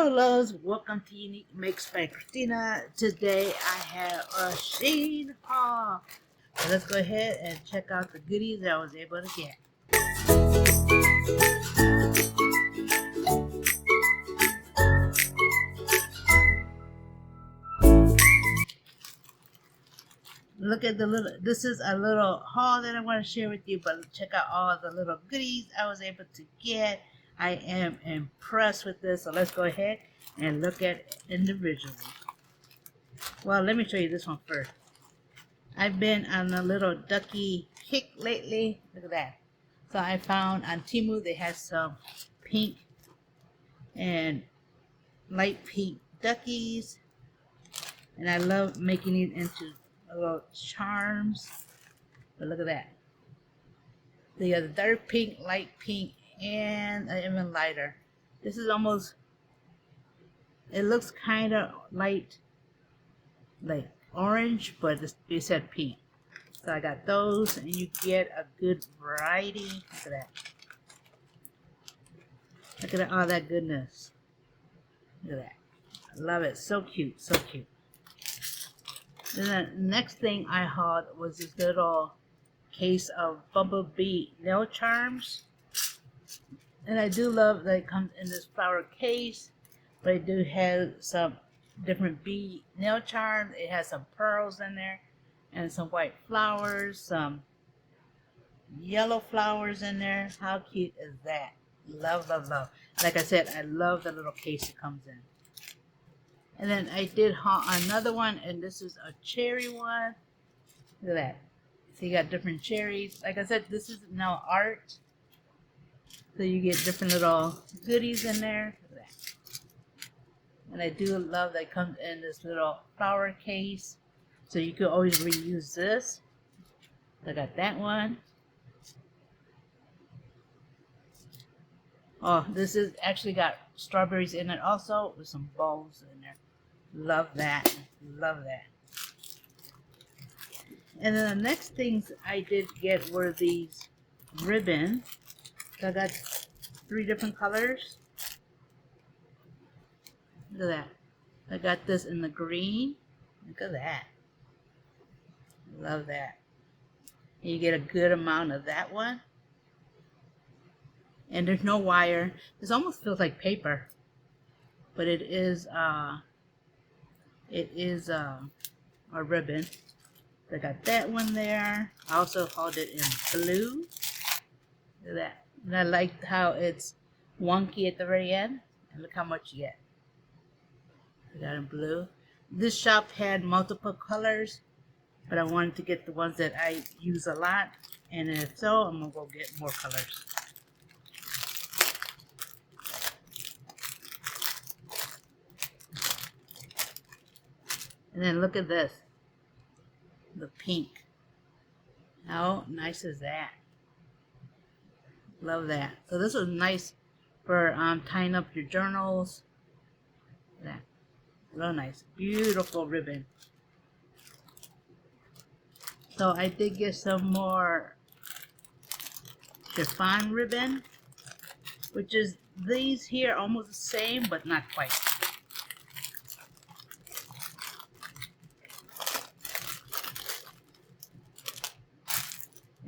Hello loves, welcome to Unique Makes by Christina. Today I have a Shein haul. So let's go ahead and check out the goodies that I was able to get. Look at the little, this is a little haul that I want to share with you, but check out all the little goodies I was able to get. I am impressed with this, so let's go ahead and look at it individually. Well, let me show you this one first. I've been on a little ducky kick lately. Look at that. So I found on Temu they had some pink and light pink duckies. And I love making it into little charms. But look at that. So you got the dark pink, light pink, and an even lighter. This is almost, it looks kind of light, like orange, but it said pink. So I got those, and you get a good variety. Look at that. Look at all that goodness. Look at that. I love it. So cute. So cute. Then the next thing I hauled was this little case of bumblebee nail charms. And I do love that it comes in this flower case. But it do have some different bee nail charms. It has some pearls in there. And some white flowers. Some yellow flowers in there. How cute is that? Love, love, love. Like I said, I love the little case it comes in. And then I did haul another one, and this is a cherry one. Look at that. So you got different cherries. Like I said, this is now art. So you get different little goodies in there. Look at that. And I do love that it comes in this little flower case. So you can always reuse this. I got that one. Oh, this is actually got strawberries in it also with some bows in there. Love that. Love that. And then the next things I did get were these ribbons. So I got 3 different colors. Look at that. I got this in the green. Look at that. Love that. And you get a good amount of that one. And there's no wire. This almost feels like paper, but it is a ribbon. I got that one there. I also hauled it in blue. Look at that. And I like how it's wonky at the very end. And look how much you get. I got in blue. This shop had multiple colors, but I wanted to get the ones that I use a lot. And if so, I'm gonna go get more colors. And then look at this, the pink. How nice is that? Love that. So this was nice for tying up your journals. That, real nice, beautiful ribbon. So I did get some more chiffon ribbon, which is these here almost the same, but not quite.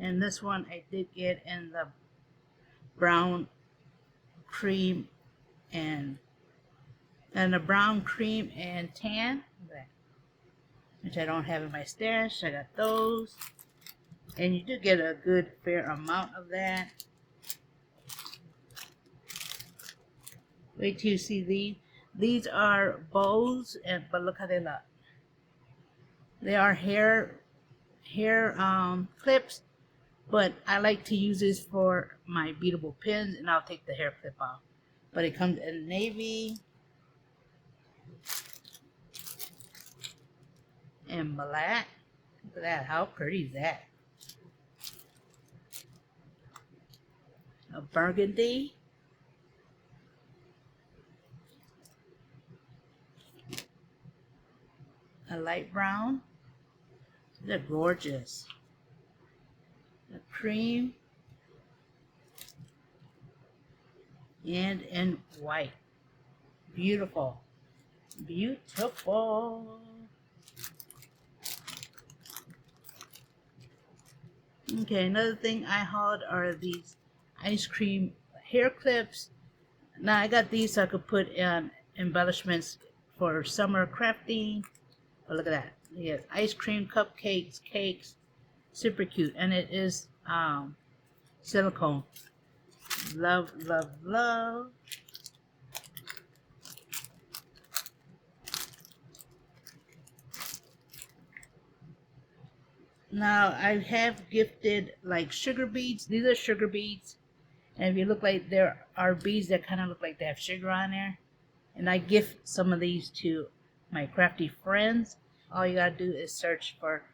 And this one I did get in the brown cream and the brown cream and tan, which I don't have in my stash. I got those, and you do get a good fair amount of that. Wait till you see these. These are bows, but look how they look. They are hair clips. But I like to use this for my beadable pins, and I'll take the hair clip off. But it comes in navy and black. Look at that. How pretty is that? A burgundy. A light brown. They're gorgeous. A cream, and in white. Beautiful. Beautiful. Okay, another thing I hauled are these ice cream hair clips. Now I got these so I could put embellishments for summer crafting. Oh, look at that. Yes, ice cream, cupcakes, cakes. Super cute. And it is silicone. Love, love, love. Now I have gifted like sugar beads. These are sugar beads. And if you look, like, there are beads that kind of look like they have sugar on there. And I gift some of these to my crafty friends. All you gotta do is search for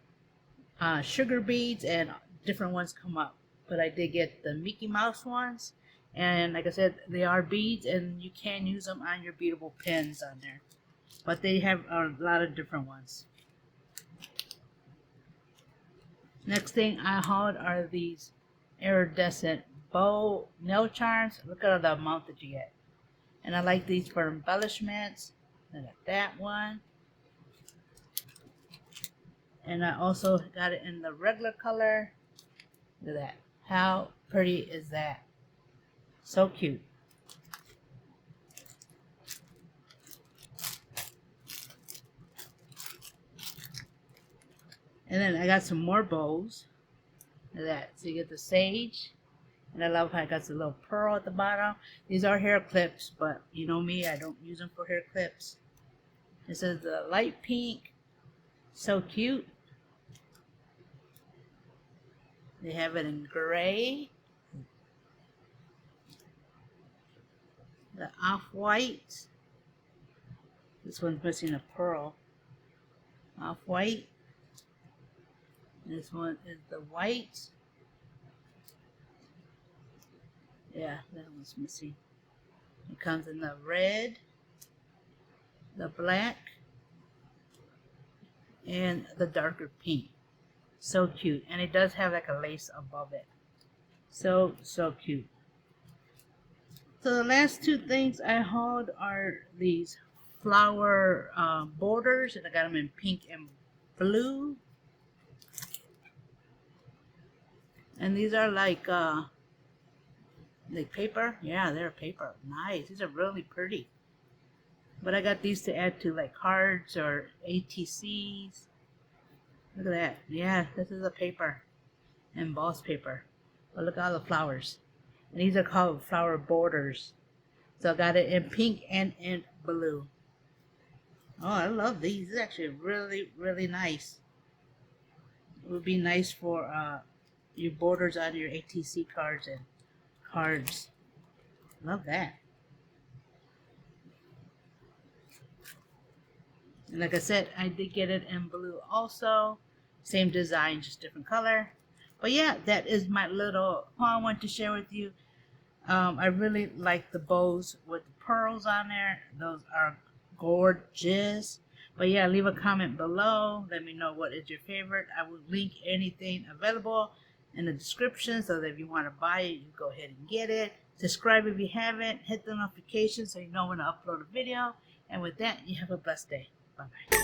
sugar beads and different ones come up. But I did get the Mickey Mouse ones. And like I said, they are beads and you can use them on your beadable pins on there. But they have a lot of different ones. Next thing I hauled are these iridescent bow nail charms. Look at the amount that you get. And I like these for embellishments. Look at that one. And I also got it in the regular color. Look at that. How pretty is that? So cute. And then I got some more bows. Look at that. So you get the sage. And I love how I got the little pearl at the bottom. These are hair clips, but you know me, I don't use them for hair clips. This is the light pink. So cute. They have it in gray. The off-white. This one's missing a pearl. Off-white. This one is the white. Yeah, that one's missing. It comes in the red, the black, and the darker pink. So cute. And it does have like a lace above it. So cute. So the last two things I hauled are these flower borders. And I got them in pink and blue. And these are like paper. Yeah, they're paper. Nice. These are really pretty. But I got these to add to like cards or ATCs. Look at that. Yeah, this is a paper. Embossed paper. But look at all the flowers. And these are called flower borders. So I got it in pink and in blue. Oh, I love these. This is actually really, really nice. It would be nice for your borders on your ATC cards and cards. Love that. And like I said, I did get it in blue also. Same design, just different color. But yeah, that is my little haul I want to share with you. I really like the bows with the pearls on there. Those are gorgeous. But yeah, leave a comment below. Let me know what is your favorite. I will link anything available in the description so that if you want to buy it, you go ahead and get it. Subscribe if you haven't. Hit the notification so you know when I upload a video. And with that, you have a blessed day. Bye-bye.